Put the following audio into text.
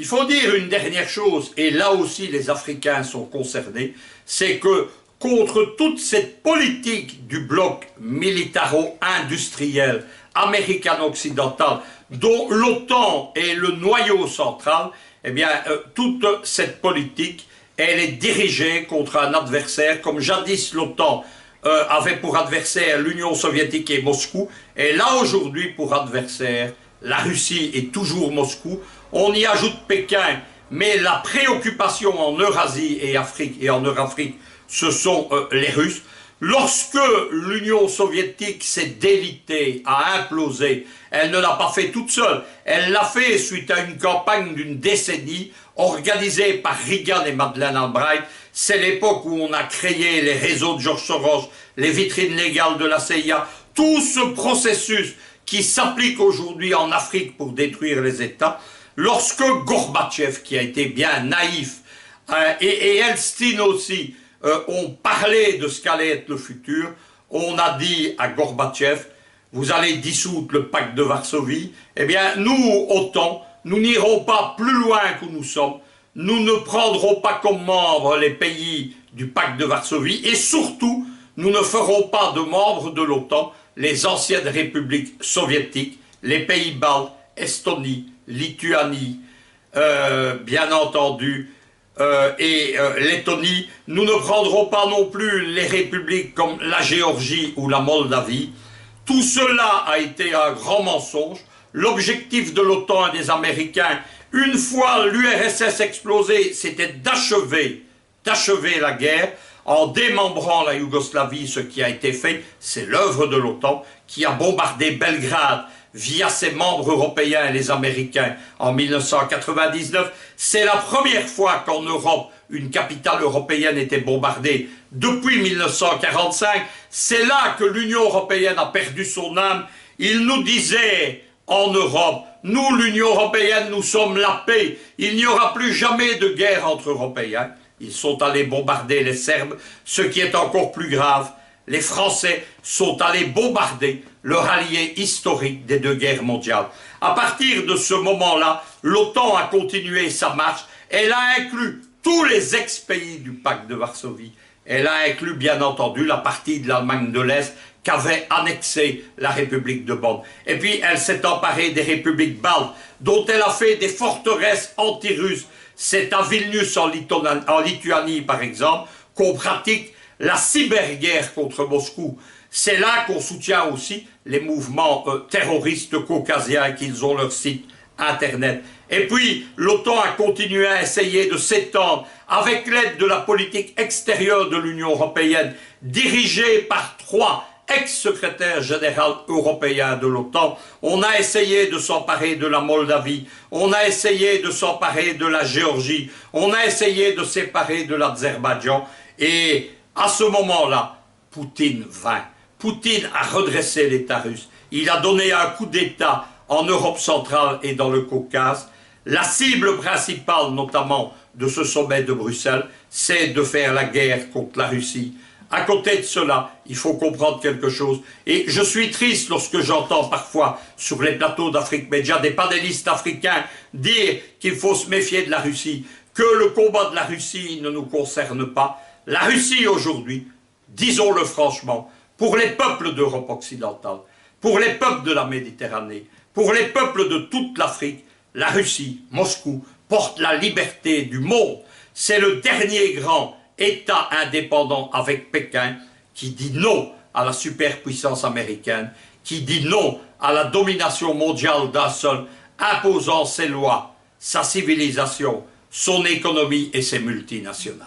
Il faut dire une dernière chose, et là aussi les Africains sont concernés, c'est que contre toute cette politique du bloc militaro-industriel américano-occidental, dont l'OTAN est le noyau central, eh bien, toute cette politique, elle est dirigée contre un adversaire, comme jadis l'OTAN avait pour adversaire l'Union soviétique et Moscou, et là aujourd'hui pour adversaire la Russie et toujours Moscou. On y ajoute Pékin, mais la préoccupation en Eurasie et en Eurafrique, ce sont les Russes. Lorsque l'Union soviétique s'est délitée, a implosé, elle ne l'a pas fait toute seule. Elle l'a fait suite à une campagne d'une décennie organisée par Reagan et Madeleine Albright. C'est l'époque où on a créé les réseaux de George Soros, les vitrines légales de la CIA, tout ce processus qui s'applique aujourd'hui en Afrique pour détruire les États. Lorsque Gorbatchev, qui a été bien naïf, et Elstine aussi, ont parlé de ce qu'allait être le futur, on a dit à Gorbatchev, vous allez dissoudre le pacte de Varsovie, eh bien nous, OTAN, nous n'irons pas plus loin que nous sommes, nous ne prendrons pas comme membres les pays du pacte de Varsovie, et surtout, nous ne ferons pas de membres de l'OTAN les anciennes républiques soviétiques, les pays baltes, Estonie, Lituanie, bien entendu, et Lettonie. Nous ne prendrons pas non plus les républiques comme la Géorgie ou la Moldavie. Tout cela a été un grand mensonge. L'objectif de l'OTAN et des Américains, une fois l'URSS explosée, c'était d'achever la guerre en démembrant la Yougoslavie, ce qui a été fait. C'est l'œuvre de l'OTAN qui a bombardé Belgrade via ses membres européens et les Américains en 1999. C'est la première fois qu'en Europe, une capitale européenne était bombardée depuis 1945. C'est là que l'Union européenne a perdu son âme. Il nous disait en Europe, nous l'Union européenne, nous sommes la paix. Il n'y aura plus jamais de guerre entre Européens. Ils sont allés bombarder les Serbes, ce qui est encore plus grave. Les Français sont allés bombarder leur allié historique des deux guerres mondiales. À partir de ce moment-là, l'OTAN a continué sa marche. Elle a inclus tous les ex-pays du pacte de Varsovie. Elle a inclus, bien entendu, la partie de l'Allemagne de l'Est qu'avait annexé la République de Bonn. Et puis, elle s'est emparée des républiques baltes, dont elle a fait des forteresses anti-russes. C'est à Vilnius, en Lituanie, par exemple, qu'on pratique la cyberguerre contre Moscou. C'est là qu'on soutient aussi les mouvements terroristes caucasiens, qu'ils ont leur site internet. Et puis, l'OTAN a continué à essayer de s'étendre avec l'aide de la politique extérieure de l'Union européenne, dirigée par 3 ex-secrétaires généraux européens de l'OTAN. On a essayé de s'emparer de la Moldavie, on a essayé de s'emparer de la Géorgie, on a essayé de s'emparer de l'Azerbaïdjan, et à ce moment-là, Poutine vint. Poutine a redressé l'État russe. Il a donné un coup d'État en Europe centrale et dans le Caucase. La cible principale, notamment, de ce sommet de Bruxelles, c'est de faire la guerre contre la Russie. À côté de cela, il faut comprendre quelque chose. Et je suis triste lorsque j'entends parfois sur les plateaux d'Afrique Média des panélistes africains dire qu'il faut se méfier de la Russie, que le combat de la Russie ne nous concerne pas. La Russie aujourd'hui, disons-le franchement, pour les peuples d'Europe occidentale, pour les peuples de la Méditerranée, pour les peuples de toute l'Afrique, la Russie, Moscou, porte la liberté du monde. C'est le dernier grand État indépendant avec Pékin qui dit non à la superpuissance américaine, qui dit non à la domination mondiale d'un seul, imposant ses lois, sa civilisation, son économie et ses multinationales.